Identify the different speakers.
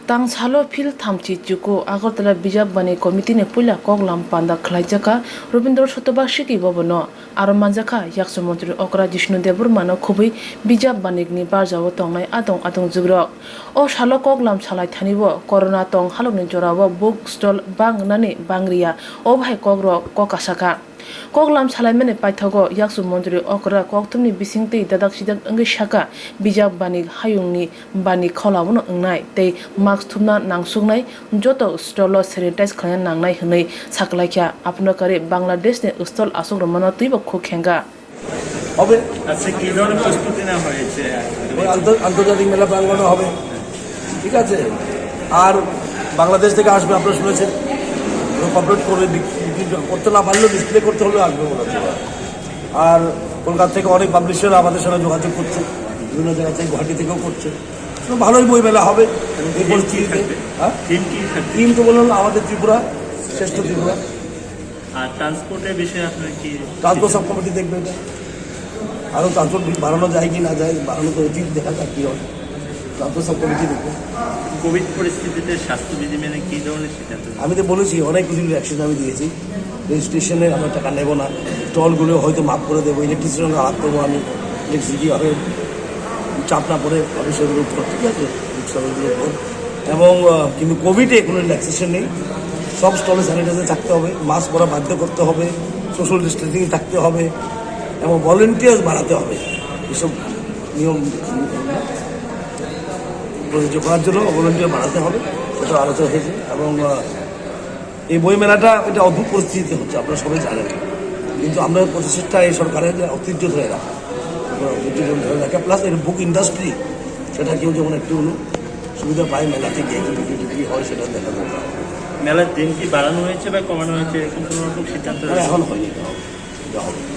Speaker 1: Tang salo phil thamchi chuko Agartala Bijap Banik committee ne pula koglam Panda khlaijaka Rabindra Sotobarsiki Bhavano aro Manjkha yakso montri okra Bisini mano khubai Bijap Banik ni barjawo tongnai atong jugrok o salo koglam salai thanibo corona tong halokni jorawo book stall bangnani bangriya o bhai kogro kokasaka Koglam Salamene Paithago Yaksu Mondri Okra Koktumni Bisingti Dadak Sidak Angi Shaka Bijap Banik Hayungni Banik Kholawno Ngnai Tei Max Thumna Nangsugnai Joto Stolo Sanitize Khlayan Nangnai Hnai Saklaikya Apna Kare Bangladesh ne Stol Asok Romana Tuiba Khokhenga
Speaker 2: হবে
Speaker 3: আচ্ছা কি ধরনের প্রস্তুতি নেওয়া হয়েছে
Speaker 2: আন্তর্জাতিক মেলা প্রাঙ্গণে হবে ঠিক আছে আর বাংলাদেশ থেকে আসবে আপনারা শুনেছেন কর্পোরেট করে বিক্রি করতে না পারলেও ডিসপ্লে করতে হলেও আসবে বলা যায় আর কলকাতা থেকে অনেক পাবলিশার আমাদের সঙ্গে যোগাযোগ করছে বিভিন্ন জায়গা থেকে গুয়াহাটি থেকেও করছে তো ভালোই বই মেলা হবে এই পরিস্থিতিতে থিম তো বললাম আমাদের ত্রিপুরা শ্রেষ্ঠ ত্রিপুরা
Speaker 3: আর ট্রান্সপোর্টের বিষয়ে আপনার কি
Speaker 2: ট্রান্সপোর্ট সাব কমিটি দেখবে এটা আরও ট্রান্সপোর্ট বাড়ানো যায় কি না যায় বাড়ানো তো উচিত দেখা যাক কী হয় ট্রান্সপোর্ট সাব কমিটি দেখবে
Speaker 3: কোভিড পরিস্থিতিতে স্বাস্থ্যবিধি মেনে কী ধরনের সিদ্ধান্ত
Speaker 2: আমি তো বলেছি অনেক কিছু অ্যাকশন আমি দিয়েছি রেজিস্ট্রেশনে আমরা টাকা নেব না স্টলগুলো হয়তো মাফ করে দেবো ইলেকট্রিসিটির হাত দেবো আমি ইলেকট্রিসিটি হবে চাপ না পড়ে অফিসের উপর ঠিক আছে রিক্সাগুলোর উপর এবং কিন্তু কোভিডে কোনো রিল্যাক্সেশন নেই সব স্টলে স্যানিটাইজার থাকতে হবে মাস্ক পরা বাধ্য করতে হবে সোশ্যাল ডিস্টেন্সিং থাকতে হবে এবং ভলেন্টিয়ার্স বাড়াতে হবে এসব নিয়ম প্রযোজ্য করার জন্য ভলেন্টিয়ার বাড়াতে হবে সেটা আলোচনা হয়েছে এবং এই বই মেলাটা এটা অদ্ভুত পরিস্থিতিতে হচ্ছে আপনারা সবাই জানেন কিন্তু আমরা প্রচেষ্টা এই সরকারের ঐতিহ্য ধরে রাখা ঐতিহ্য ধরে রাখা প্লাস এর বুক ইন্ডাস্ট্রি সেটা কেউ যেমন একটু সুবিধা পায় মেলা থেকে বিক্রি হয় সেটা দেখা দরকার
Speaker 3: মেলার দিন কি বাড়ানো হয়েছে বা কমানো হয়েছে এরকম কোনো রকম সিদ্ধান্ত
Speaker 2: এখন হয়নি এটা হবে